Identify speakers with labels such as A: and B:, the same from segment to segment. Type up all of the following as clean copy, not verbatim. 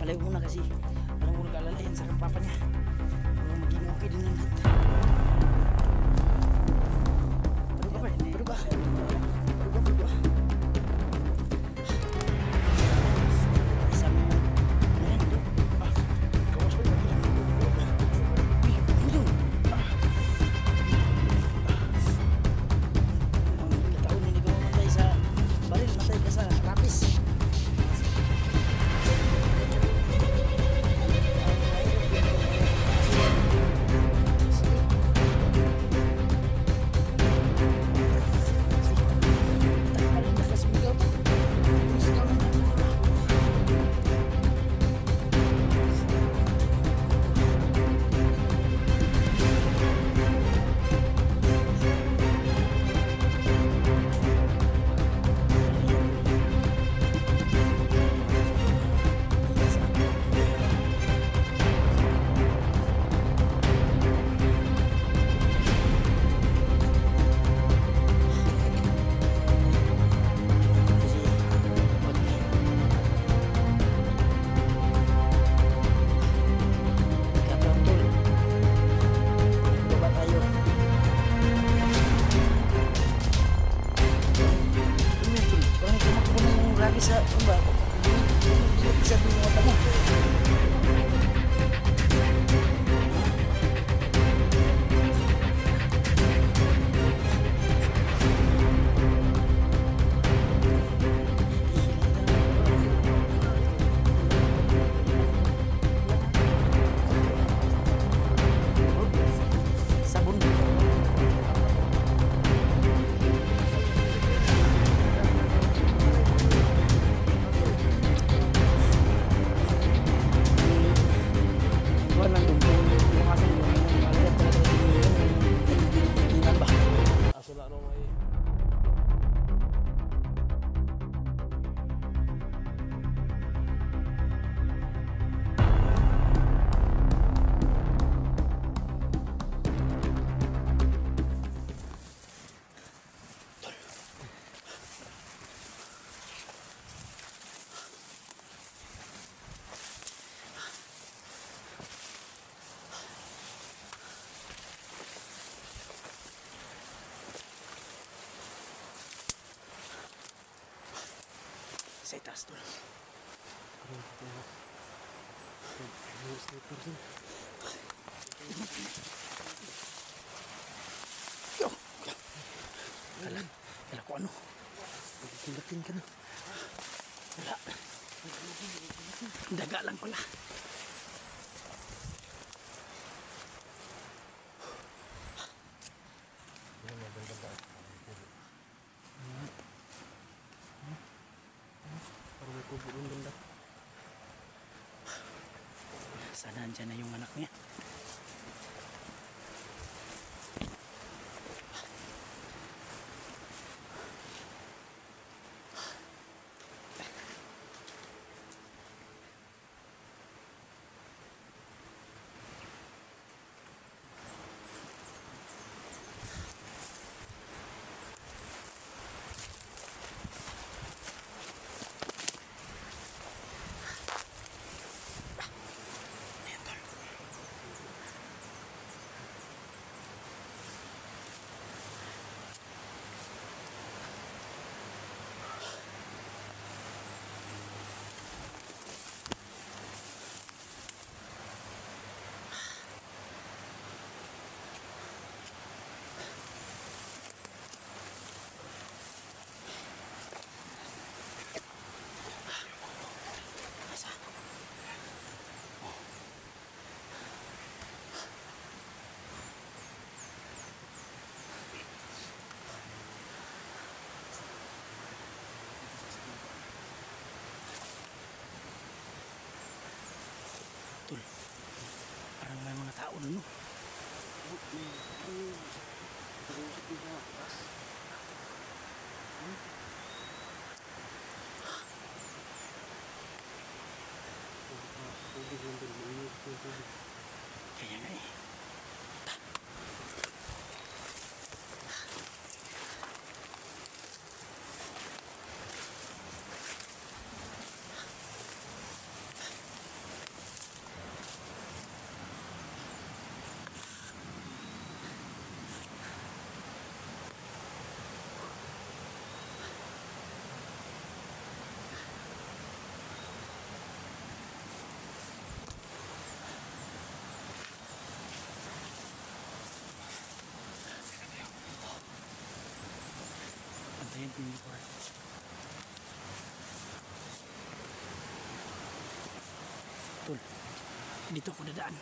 A: Kalayo muna kasi alam mo nag-alalayan sa papa niya. Parang maging okay din lang lahat. Baru ba? Isang ano yan, do?
B: Gawas pa yun.
A: Uy, budong! Ang kataon hindi ka mamatay sa baril, matay ka sa rapis. Sa tumba bisa dulu mata mo. Sabun.
B: Asala no may
A: Sa itaas tol. Yo. Kala ko ano. Magkikilatin ka na. Wala. Daga lang pala. Sana andyan na yung anak niya. Tol, parang may mga tao na no. Kaya nga eh. Tol, dito ako dadaan.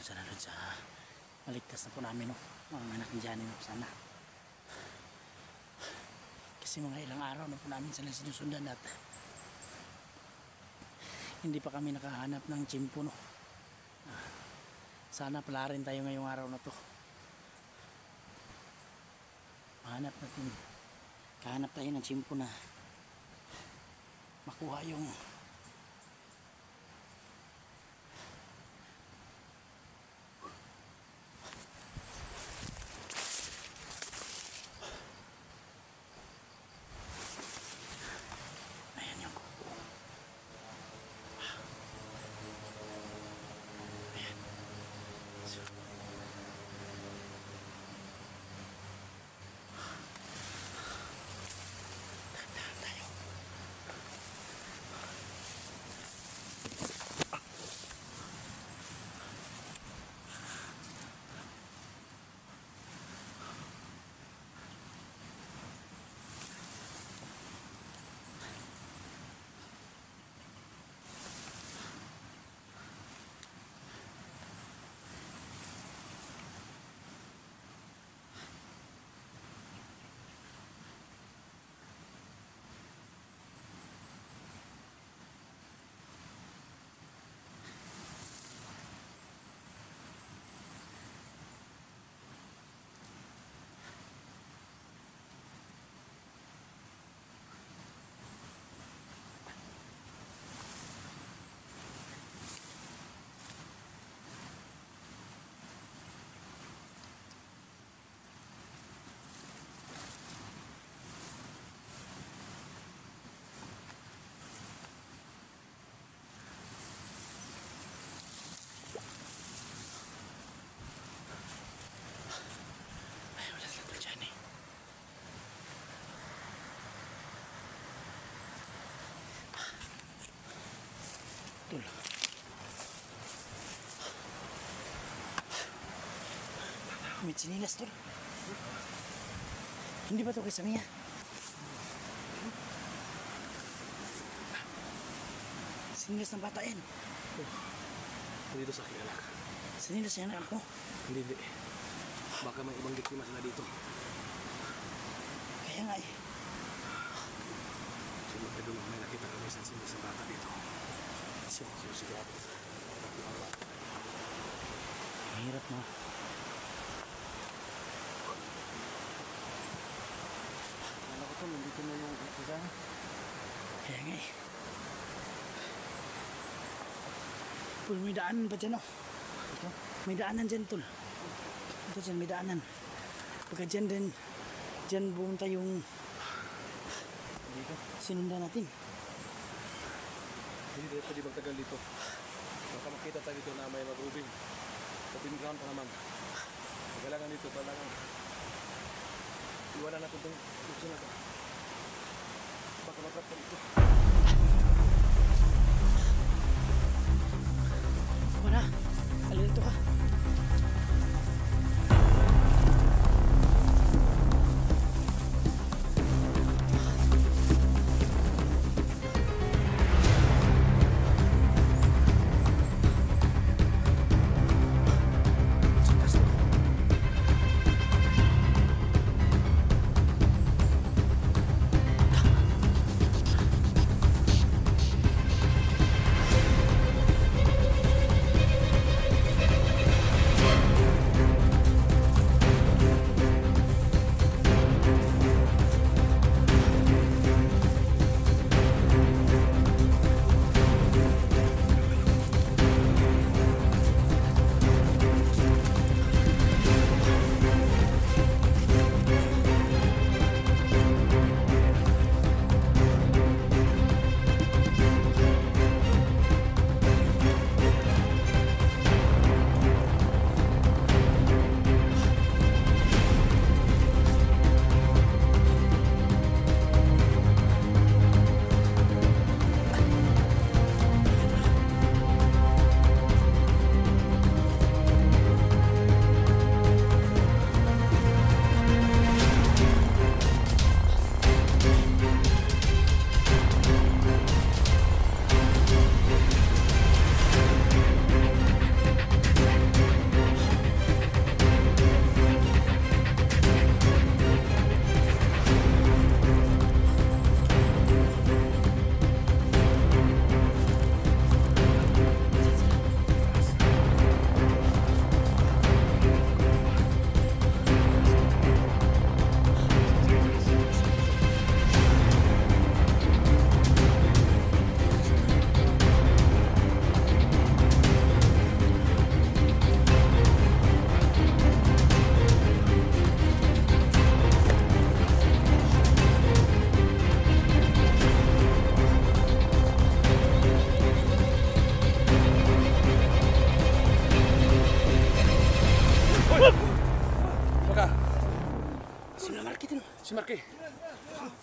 A: Sana doon sa maligtas na po namin, no? Mga anak ni Johnny, no? Sana. Kasi mga ilang araw na po namin sila sinusundan at hindi pa kami nakahanap ng tsimpo, no? Sana pala rin tayo ngayong araw na to. Kahanap tayo ng tsimpo na makuha yung tol. May sinilas, tol. Hindi ba ito kay Samia? Sinilas ng bata yan.
B: Dito sa aking anak.
A: Sinilas yung anak ko.
B: Hindi. Baka may ibang biktima sila dito.
A: Kaya nga eh.
B: Sino pa doon may nakita kami sa sinis ng bata dito. So sigurado.
A: Mahirap na. Alam ko to, nandito na yung isa. Kaya nga eh. Tol, may daanan pa dyan, oh. Ito? May daanan dyan, tol. Ito dyan, may daanan. Pagka dyan din, dyan bumunta yung dito, sinundan natin.
B: Hindi tayo pwede magtagal dito. Baka makita tayo dito na may mag-ubing. Open ground pa naman. Magalangan dito, talagang iwanan natin itong luksyon na ito. Baka matrap ka dito.
A: Wala, alito ka.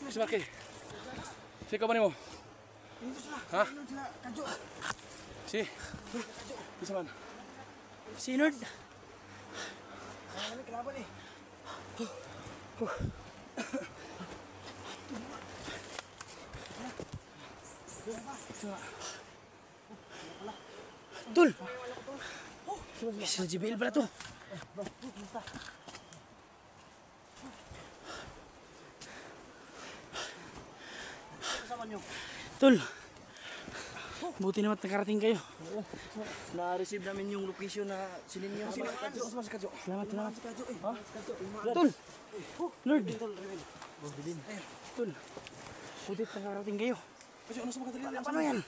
B: Si Marky. Si ka ba ni mo?
A: Dito sila.
B: Ha?
A: Sunod sila. Kadyo.
B: Si. Isa man.
A: Sinod. Ano kalaban eh. Tul. Sila JBL pala to. Tul. Buti naman nakarating kayo.
C: Na-receive namin yung location na sininyo.
A: Salamat, salamat. Tul. Lord. Tul. Buti nakarating kayo.
B: Ano sa mga kadali?
A: Paano yan?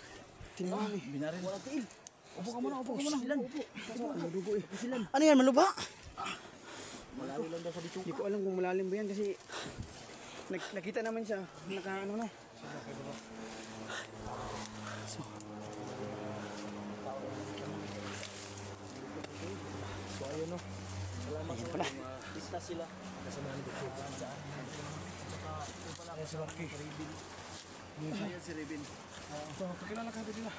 B: Binarin.
C: Walang tiil.
B: Upo ka muna, upo ka muna.
C: Madugo eh. Silan.
A: Ano yan, malubha?
C: Malalim lang daw sa bituka.
A: Hindi ko alam kung malalim ba yan kasi nakita naman siya. Naka-ano na.
C: So ayun no. Salamat sa
A: pala.
C: Bista sila. Kasamahan ko po.
B: Ayan si Marky.
C: Ayan si Rebin.
B: So, kakilala ka nila.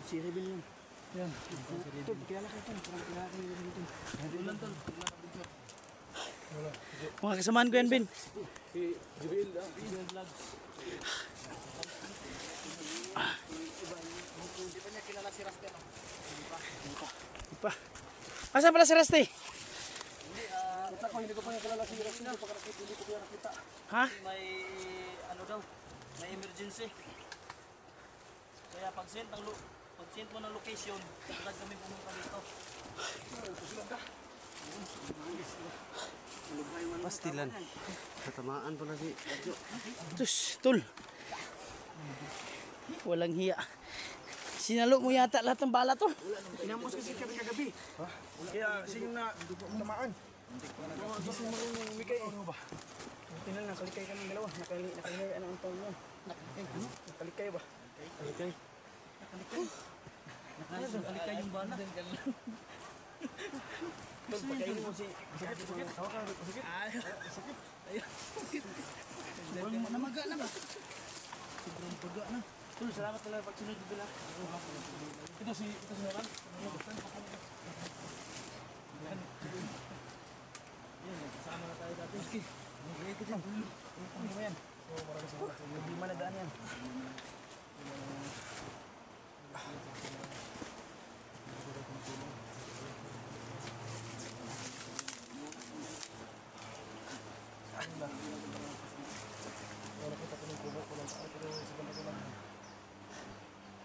A: Si Rebel yun.
B: Yan.
A: Tul, kilala ka ito. Parang kilala ka nila dito.
C: Ulan tol.
A: Mga kasamaan ko yan, Ben.
B: Si JBL.
C: Yung vlogs. Hindi pa niya kilala si Rastel.
A: Pa. Asan pala si Rusty?
B: Hindi ko pa niya kilala si Rasina. Hindi ko pa nakita.
A: Ha?
C: May ano daw. May emergency. Kaya pag-send mo ng location, agad kami pumunta dito.
D: Pastilan. Natamaan pala si Adjo.
A: Tus, Tul. Walang hiya. Sinalo mo yata lahat ng bala to.
B: Inamos kasi kami kagabi. Kaya siya yung tamaan.
A: Gising mo rin yung umikay. Ano ba? Tingnan na, kalikay kami dalawa. Nakalikay, ano ang tawag niya? Nakalikay ba? Nakalikay.
C: Nakalikay yung bala.
A: Tul, pagkainin mo si... Namaga na ba? Sobrang paga na. Tul, salamat talaga pagsunod dito lang.
B: Ito si Naran.
C: Kasama na tayo dati.
A: Ikot lang. Ano ba yan? Hindi man nadaan yan.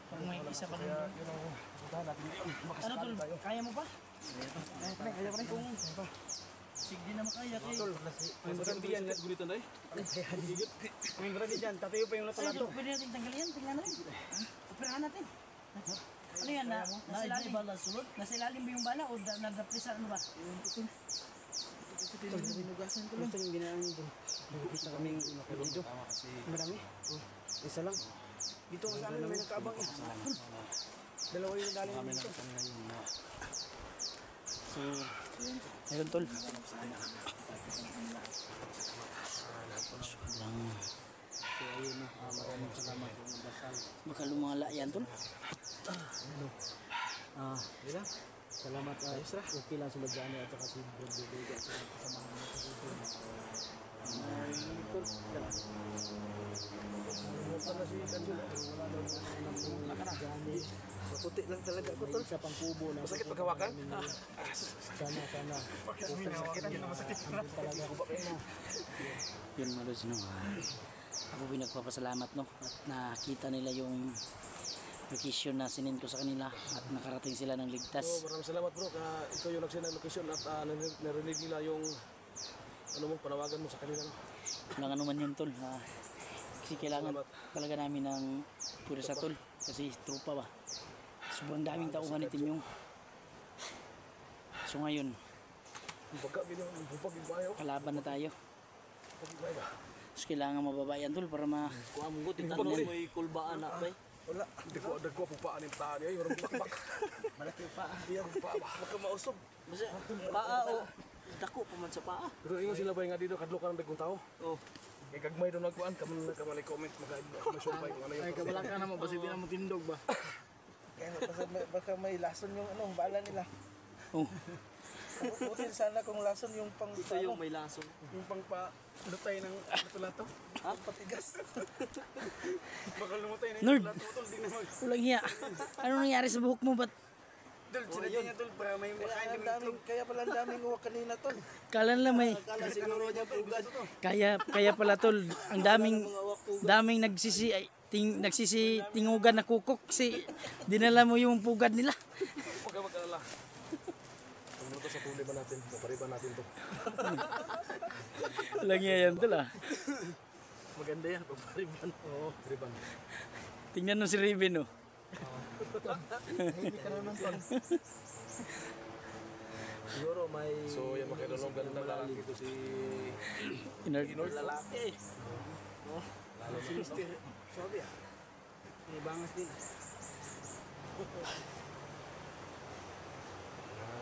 A: Pag may isa pa rin doon. Ano Tul? Kaya mo pa? Kaya pa rin kung...
C: Sige na makaya kay.
B: Ay, magandang yan. Gulitan na eh.
A: May brady dyan, tatayo pa yung
C: Ay,
A: natalato.
C: pwede natin tanggalin yan. Tingnan natin.
A: Operahan natin. Ano yan? Nasa ilalim?
C: bala sulod.
A: Nasa ilalim ba yung bala o nag-represa ano ba?
C: Binugasan ko lang.
A: Gusto yung ginaan doon. Nakikita kaming dito. Marami? Isa lang. Dito ko sa amin may nagkaabang eh. Dalawa yung dali namin dito. So, ayun Tol. Sobrang...
C: So ayun no. Maraming salamat po ng dasal.
A: Baka lumala yan Tol.
C: Dila. Salamat Isra. Okay lang sila dyan at saka si Bro Vega sa kasamahan mo sa dito.
D: Maputi lang talaga ako tol.
C: Sa pangkubo na.
B: Masakit paghawakan?
C: Sana.
A: Yun mga Lods, no? Ako pinagpapasalamat no at nakita nila yung location na sinin ko sa kanila at nakarating sila ng ligtas.
B: So, maraming salamat bro. Ikaw yung nagsend ng location at narinig nila yung ano mo, panawagan mo sa kanila. No?
A: Walang ano man yun Tol. Kasi kailangan talaga namin ng pura sa Tol. Kasi tropa ba. Sobrang daming tauhan itin yung. So ngayon, kalaban na tayo. So kailangan mababa yan Tol para ma...
C: Kuha mo gut itan mo may kulbaan na bay.
B: Wala, dagko po paan yung paan niya. Yung bakbak.
C: Malaki pa.
B: Yung paa ba? Baka mausog.
C: Basta paa o dako pa man sa paa.
B: Pero ingon sila ba nga dito, kadlo ka ng dagkong tao?
C: Oh.
B: Kay gagmay doon nagkuan kamo na kamali comment mag-sumpay kung ano yung.
C: Ay, kabala ka naman, basta hindi na mo tindog ba?
E: Kaya baka may lason yung bala nila.
A: Oh.
E: Buti sana kung lason yung pang
C: Ito yung may lason.
E: yung pang pa lutay ng lato-lato.
C: Ha?
E: Patigas. Baka lumutay na
A: Nerd.
E: lato-lato din naman.
A: Walang hiya. Ano nangyari sa buhok mo? Ba't
E: Dol, sinadya niya dol para may makain kami. Kaya pala ang daming uwak kanina tol.
A: kala lang may...
C: Kala siguro niya pugad.
A: Kaya pala tol, ang daming nagsisitingugan na kukok kasi dinala mo yung pugad nila.
B: Huwag ka mag-alala. Pagluto sa tuloy ba natin? Papariban natin to.
A: Walang hiya yan tol ah.
E: Maganda yan, pagpariban.
B: Oo, riban.
A: Tingnan mo si Raven oh.
E: Hindi ka naman tol.
C: Siguro may...
B: So yan mga kaidol, ganun lang lalaki ko si
A: Inord.
C: lalaki.
E: Si Mr. Sabi may bangas din.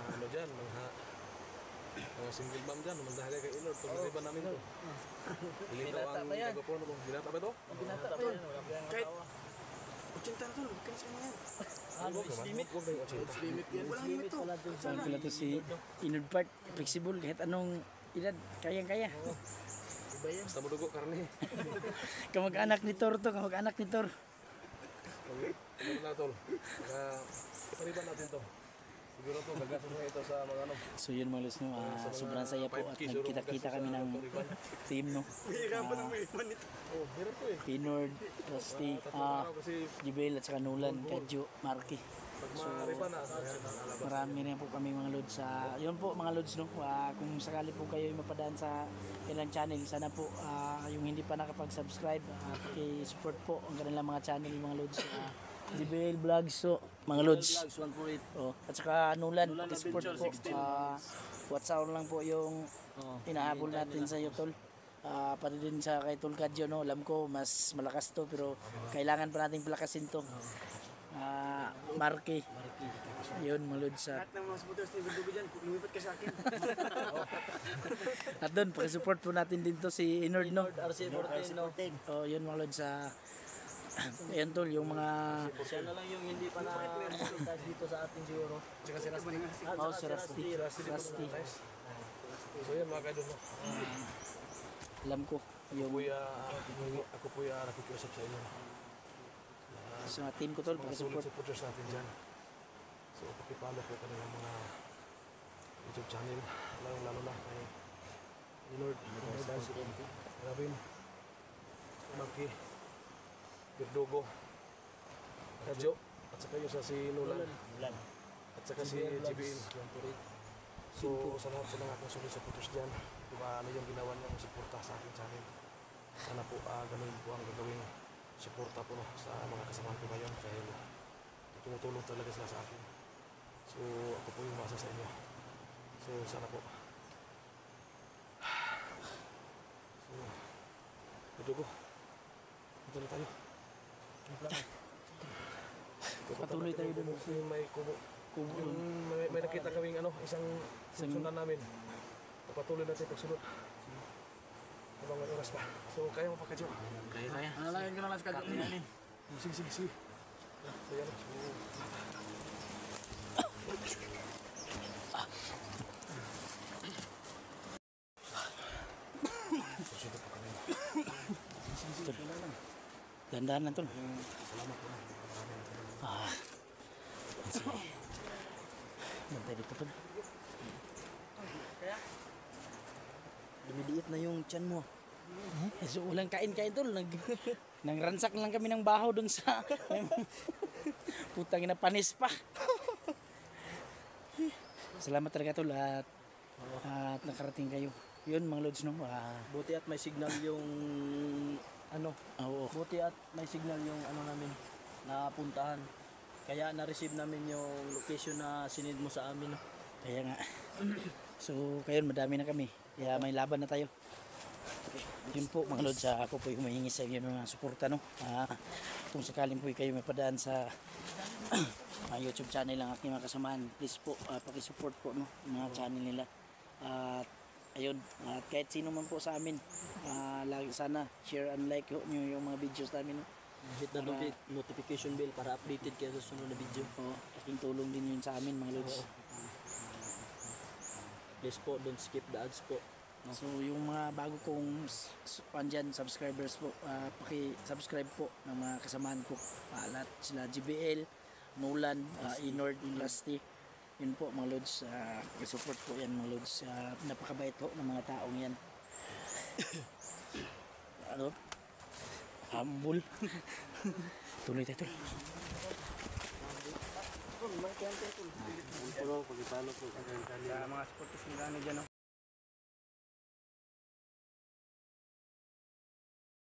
B: ano dyan, mga single mom dyan, mandahaga kay Inord, pag-riban namin to. Hindi daw ang nagapono mo. Binata ba to?
E: Binata pa yan. Kahit 80 na tol, huwag ka na sa mga yan.
C: Ano is limit?
B: Huwag na yung 80.
E: Limit yan. Walang limit to.
A: Saan pala to si Inord Park, flexible kahit anong edad, kayang-kaya.
E: Iba yan.
B: Basta madugo karne.
A: Kamag-anak ni Tor to, kamag-anak ni Tor.
B: Okay? Ano na tol? Ipariban natin to. Siguro to, gagasos na ito sa mga ano.
A: So yun mga listeners, sobrang saya po at nagkita-kita kami ng team no.
E: Hihirapan pa ng may ipan nito.
B: Oh, hirap to eh.
A: Inord, Rusty,
B: Kasi
A: Jibel at saka Nolan, Kadjo, Marky.
B: pag mariban na, alabas.
A: Marami rin po kami mga loads sa, yun po mga loads no, kung sakali po kayo mapadaan sa kanilang channel, sana po yung hindi pa nakapag-subscribe, paki-support po ang kanilang mga channel, yung mga loads, Jibel Vlogs, so mga loads.
C: Vlogs 148.
A: Oh, at saka Nolan,
C: Nolan
A: paki-support po.
C: Adventure, 16.
A: What's hour lang po yung inahabol natin sa iyo tol. Pati din sa kay Tol Kadjo no, alam ko mas malakas to pero kailangan pa nating palakasin to. Marky. Yun, malod sa.
E: Lahat ng mga supporters ni Dugo dyan, lumipat ka sa akin.
A: At doon, pakisupport po natin din to si Inord no.
C: RC14 no.
A: Oh, yun malod sa. Ayan tol, yung mga.
C: Siya na lang yung hindi pa na dito sa atin siguro.
B: Tsaka si Rusty.
A: Oh, si Rusty.
B: So yan mga kaidol no.
A: Alam ko, yung
B: Ako po yung nakikiusap sa inyo.
A: sa team ko tol,
B: Mga sulit
A: pakisupport.
B: supporters natin dyan. So pakipalo po kanilang mga YouTube channel. Lalo na kay Lord, Rabin, Marky, Birdogo, Kadjo, at saka yung sa si Nolan, at saka si JBL. So sa lahat po ng aking sulit supporters dyan, diba ano yung ginawa niyang suporta sa aking channel. Sana po ganun po ang gagawin suporta po no, sa mga kasamahan ko ngayon dahil tumutulong talaga sila sa akin. So ako po yung masa sa inyo. So sana po. So, Birdogo, ito na tayo.
A: Patuloy tayo dun.
B: Yung may kubo. Yung may nakita kaming isang sundan namin. Patuloy natin pagsunod. Habang may oras pa. So kaya mo pa Kadjo.
A: Kaya.
C: Nalalayan ko na lang sa kanya namin.
B: Sige. So yan.
A: Dandahan na tol. Bantay dito tol. Dumidiit na yung tiyan mo. So walang kain-kain tol. Nangransak lang kami ng bahaw dun sa putang ina panis pa. Salamat talaga tol at nakarating kayo. Yun mga lods no.
C: Buti at may signal yung
A: Oo.
C: buti at may signal yung namin na puntahan. Kaya na-receive namin yung location na sinid mo sa amin. No?
A: Kaya nga. So kayon madami na kami. Kaya may laban na tayo. Yun po mga lods, ako po yung mahingi sa inyo ng suporta no. Kung sakaling po kayo mapadaan sa YouTube channel ng aking mga kasamaan, please po paki-support po no, yung mga channel nila. At ayun, at kahit sino man po sa amin, lagi sana share and like nyo yung mga videos namin. No?
C: Hit na notification bell para updated kayo sa sunod na video.
A: Laking tulong din yun sa amin mga lods.
C: Please po, don't skip the ads po.
A: So yung mga bago kong dyan, subscribers po, paki-subscribe po ng mga kasamahan ko. Lahat sila GBL, Nolan, Inord, Lasty. Yun po mga lods, support po yan mga lods. Napakabait po ng mga taong yan. Ano? Humble. Tuloy tayo.
D: Puno, pagkipalo po.
E: Sa mga supporters nila dyan, no?